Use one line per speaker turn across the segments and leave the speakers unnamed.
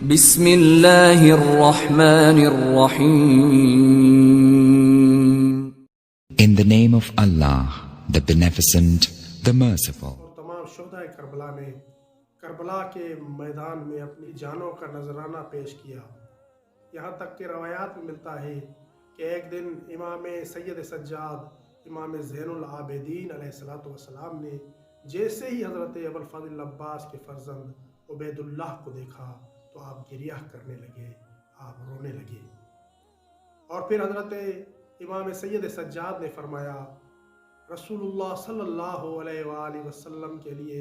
بسم اللہ الرحمن الرحیم.
In the name of Allah, the Beneficent, the Merciful.
اور تمام شہدائے کربلا نے کربلا کے میدان میں اپنی جانوں کا نذرانہ پیش کیا. یہاں تک کہ روایات میں ملتا ہے کہ ایک دن امام سید سجاد امام زین العابدین علیہ السلام نے جیسے ہی حضرت ابوالفضل عباس کے فرزند عبید اللہ کو دیکھا تو آپ گریہ کرنے لگے، آپ رونے لگے. اور پھر حضرت امام سید سجاد نے فرمایا رسول اللہ صلی اللہ علیہ وآلہ وسلم کے لیے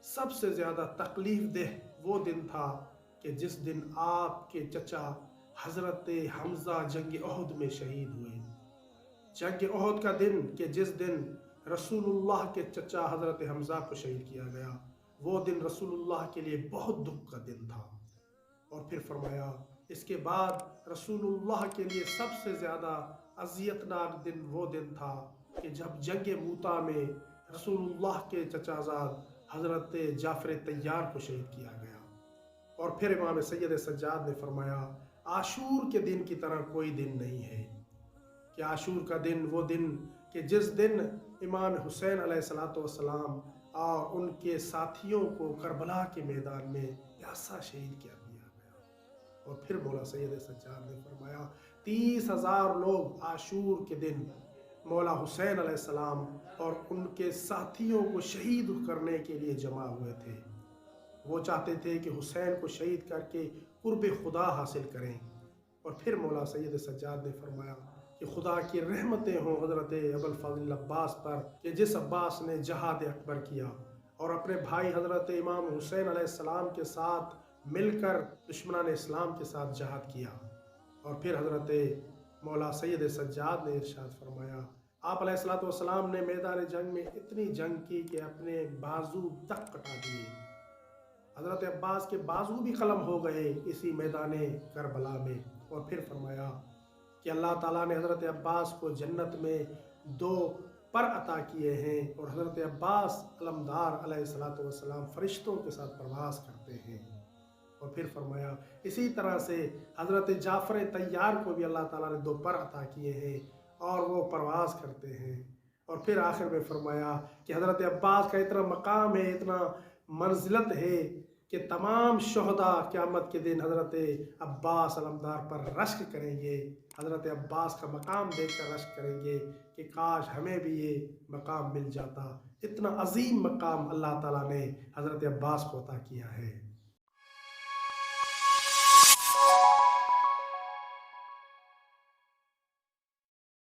سب سے زیادہ تکلیف دہ وہ دن تھا کہ جس دن آپ کے چچا حضرت حمزہ جنگ احد میں شہید ہوئے. جنگ احد کا دن کہ جس دن رسول اللہ کے چچا حضرت حمزہ کو شہید کیا گیا، وہ دن رسول اللہ کے لیے بہت دکھ کا دن تھا. اور پھر فرمایا اس کے بعد رسول اللہ کے لیے سب سے زیادہ اذیتناک دن وہ دن تھا کہ جب جنگ موتا میں رسول اللہ کے چچا زاد حضرت جعفر طیار کو شہید کیا گیا. اور پھر امام سید سجاد نے فرمایا عاشور کے دن کی طرح کوئی دن نہیں ہے کہ عاشور کا دن وہ دن کہ جس دن امام حسین علیہ السلام اور ان کے ساتھیوں کو کربلا کے میدان میں پیاسا شہید کیا دیا گیا. اور پھر مولا سید سجاد نے فرمایا 30,000 لوگ عاشور کے دن مولا حسین علیہ السلام اور ان کے ساتھیوں کو شہید کرنے کے لیے جمع ہوئے تھے. وہ چاہتے تھے کہ حسین کو شہید کر کے قرب خدا حاصل کریں. اور پھر مولا سید سجاد نے فرمایا کہ خدا کی رحمتیں ہوں حضرت ابوالفضل عباس پر کہ جس عباس نے جہاد اکبر کیا اور اپنے بھائی حضرت امام حسین علیہ السلام کے ساتھ مل کر دشمنان اسلام کے ساتھ جہاد کیا. اور پھر حضرت مولا سید سجاد نے ارشاد فرمایا آپ علیہ السلام نے میدان جنگ میں اتنی جنگ کی کہ اپنے بازو تک کٹا دیے. حضرت عباس کے بازو بھی قلم ہو گئے اسی میدان کربلا میں. اور پھر فرمایا کہ اللہ تعالیٰ نے حضرت عباس کو جنت میں 2 پر عطا کیے ہیں اور حضرت عباس علمدار علیہ السلام فرشتوں کے ساتھ پرواز کرتے ہیں. اور پھر فرمایا اسی طرح سے حضرت جعفر طیار کو بھی اللہ تعالیٰ نے 2 پر عطا کیے ہیں اور وہ پرواز کرتے ہیں. اور پھر آخر میں فرمایا کہ حضرت عباس کا اتنا مقام ہے، اتنا منزلت ہے کہ تمام شہداء قیامت کے دن حضرت عباس علمدار پر رشک کریں گے، حضرت عباس کا مقام دیکھ کر رشک کریں گے کہ کاش ہمیں بھی یہ مقام مل جاتا. اتنا عظیم مقام اللہ تعالیٰ نے حضرت عباس کو عطا کیا ہے.